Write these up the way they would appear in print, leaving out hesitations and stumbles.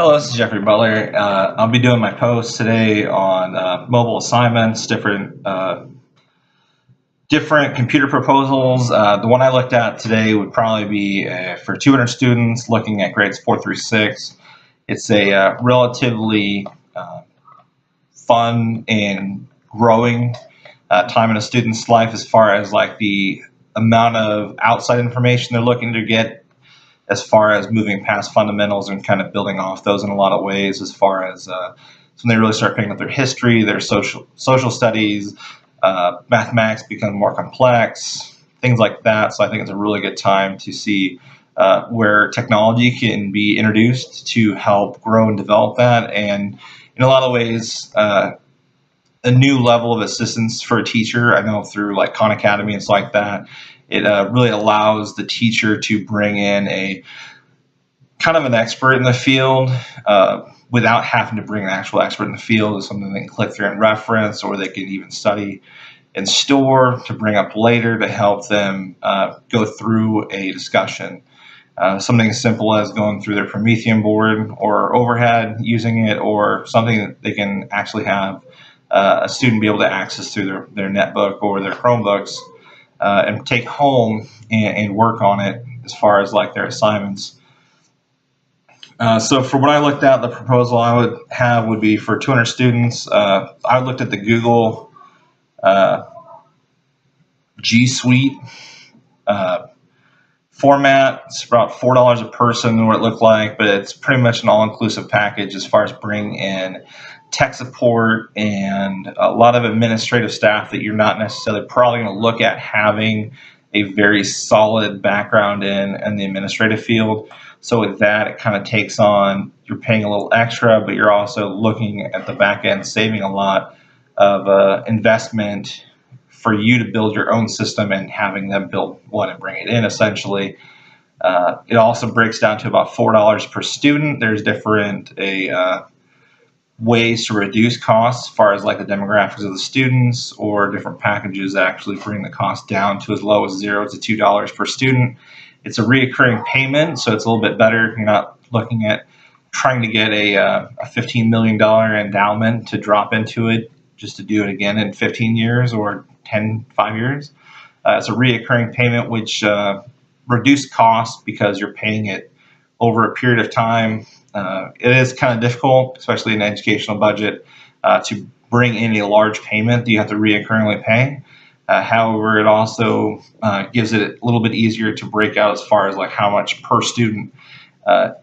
Hello, this is Jeffrey Butler. I'll be doing my post today on mobile assignments, different computer proposals. The one I looked at today would probably be for 200 students looking at grades 4 through 6. It's a relatively fun and growing time in a student's life as far as like the amount of outside information they're looking to get as far as moving past fundamentals and kind of building off those in a lot of ways as far as when they really start picking up their history, their social studies, mathematics become more complex, things like that. So I think it's a really good time to see where technology can be introduced to help grow and develop that. And in a lot of ways, a new level of assistance for a teacher. I know through like Khan Academy and stuff like that, it really allows the teacher to bring in a kind of an expert in the field without having to bring an actual expert in the field. It's something they can click through and reference, or they can even study and store to bring up later to help them go through a discussion. Something as simple as going through their Promethean board or overhead using it, or something that they can actually have a student be able to access through their netbook or their Chromebooks and take home and work on it as far as like their assignments. So for what I looked at, the proposal I would have would be for 200 students. I looked at the Google G Suite format. It's about $4 a person, what it looked like, but it's pretty much an all-inclusive package as far as bringing in tech support and a lot of administrative staff that you're not necessarily probably going to look at having a very solid background in the administrative field. So with that, it kind of takes on, you're paying a little extra, but you're also looking at the back end, saving a lot of investment for you to build your own system and having them build one and bring it in essentially. It also breaks down to about $4 per student. There's different ways to reduce costs as far as like the demographics of the students, or different packages that actually bring the cost down to as low as $0 to $2 per student. It's a reoccurring payment, so it's a little bit better. You're not looking at trying to get a $15 million endowment to drop into it just to do it again in 15 years or 5 years. It's a reoccurring payment, which reduced costs because you're paying it over a period of time. It is kind of difficult, especially in an educational budget, to bring in a large payment that you have to reoccurringly pay. However, it also gives it a little bit easier to break out as far as like how much per student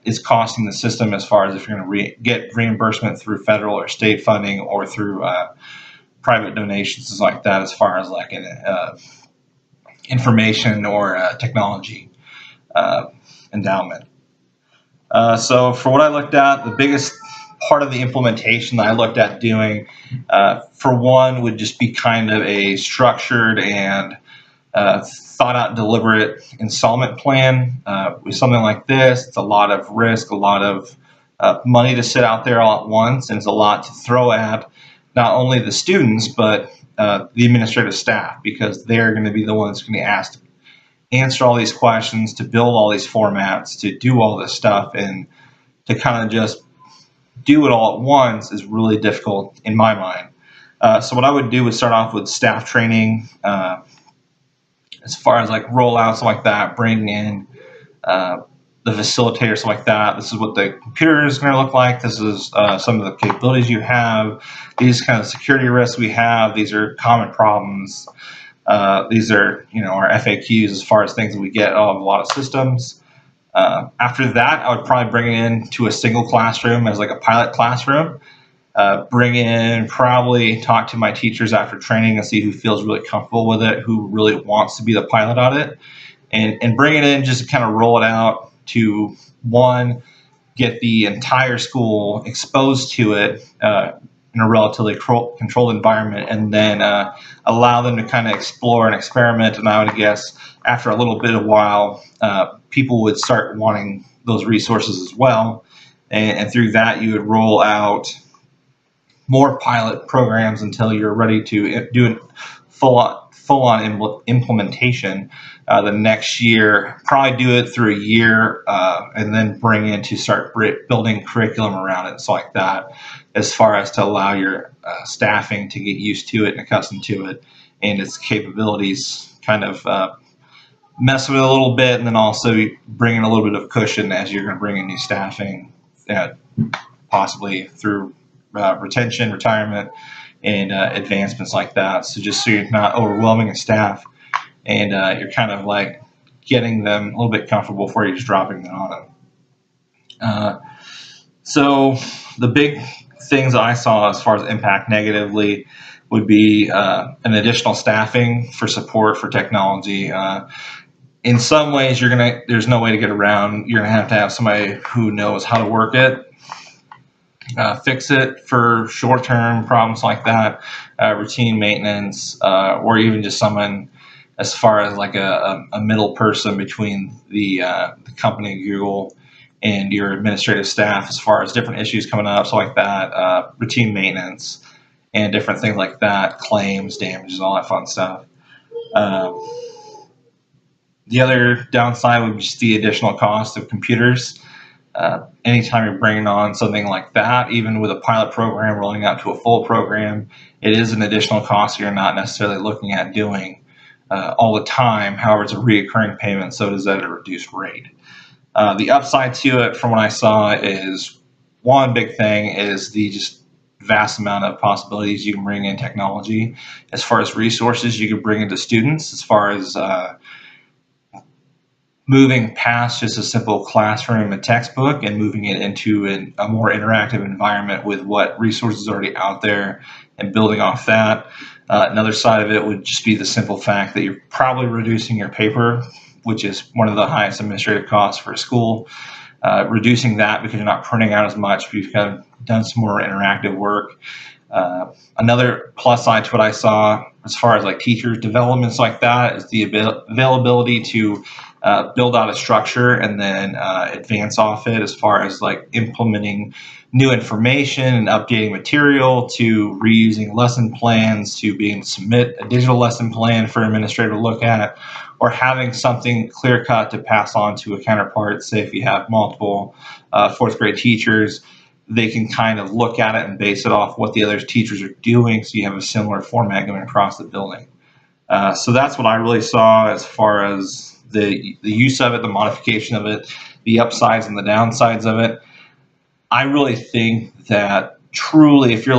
is costing the system, as far as if you're going to get reimbursement through federal or state funding or through private donations, things like that, as far as like an information or technology endowment. So for what I looked at, the biggest part of the implementation that I looked at doing, for one, would just be kind of a structured and thought out, deliberate installment plan. With something like this, it's a lot of risk, a lot of money to sit out there all at once, and it's a lot to throw at not only the students, but the administrative staff, because they're going to be the ones going to be asked to answer all these questions, to build all these formats, to do all this stuff, and to kind of just do it all at once is really difficult in my mind. So what I would do is start off with staff training, as far as like rollouts, stuff like that, bring in the facilitator, stuff like that. This is what the computer is going to look like. This is some of the capabilities you have. These kind of security risks we have. These are common problems. These are, our FAQs as far as things that we get out of a lot of systems. After that, I would probably bring it into a single classroom as like a pilot classroom. Bring in, probably talk to my teachers after training and see who feels really comfortable with it, who really wants to be the pilot on it, and bring it in just to kind of roll it out to, one, get the entire school exposed to it in a relatively controlled environment, and then allow them to kind of explore and experiment. And I would guess after a little bit of while, people would start wanting those resources as well. And through that, you would roll out more pilot programs until you're ready to do a full-on implementation the next year. Probably do it through a year, and then bring in to start building curriculum around it and stuff like that, as far as to allow your staffing to get used to it and accustomed to it and its capabilities, kind of mess with it a little bit, and then also bring in a little bit of cushion as you're going to bring in new staffing, possibly through retention, retirement, and advancements like that. So just so you're not overwhelming a staff, and you're kind of like getting them a little bit comfortable before you're just dropping them on them. So the big things I saw as far as impact negatively would be an additional staffing for support for technology. In some ways, there's no way to get around. You're gonna have to have somebody who knows how to work it, fix it for short-term problems like that, routine maintenance, or even just someone as far as like a middle person between the company, Google, and your administrative staff, as far as different issues coming up, so like that, routine maintenance, and different things like that, claims, damages, all that fun stuff. The other downside would be just the additional cost of computers. Anytime you're bringing on something like that, even with a pilot program rolling out to a full program, it is an additional cost you're not necessarily looking at doing all the time. However, it's a reoccurring payment, so it is at a reduced rate. The upside to it, from what I saw, is one big thing is the just vast amount of possibilities you can bring in technology, as far as resources you can bring into students, as far as moving past just a simple classroom and textbook and moving it into a more interactive environment with what resources are already out there and building off that. Another side of it would just be the simple fact that you're probably reducing your paper, which is one of the highest administrative costs for a school. Reducing that because you're not printing out as much, you've kind of done some more interactive work. Another plus side to what I saw as far as like teachers developments like that is the availability to build out a structure and then advance off it, as far as like implementing new information and updating material, to reusing lesson plans, to being able to submit a digital lesson plan for an administrator to look at, or having something clear cut to pass on to a counterpart. Say if you have multiple fourth grade teachers, they can kind of look at it and base it off what the other teachers are doing, so you have a similar format going across the building. So that's what I really saw as far as the use of it, the modification of it, the upsides and the downsides of it. I really think that truly, if you're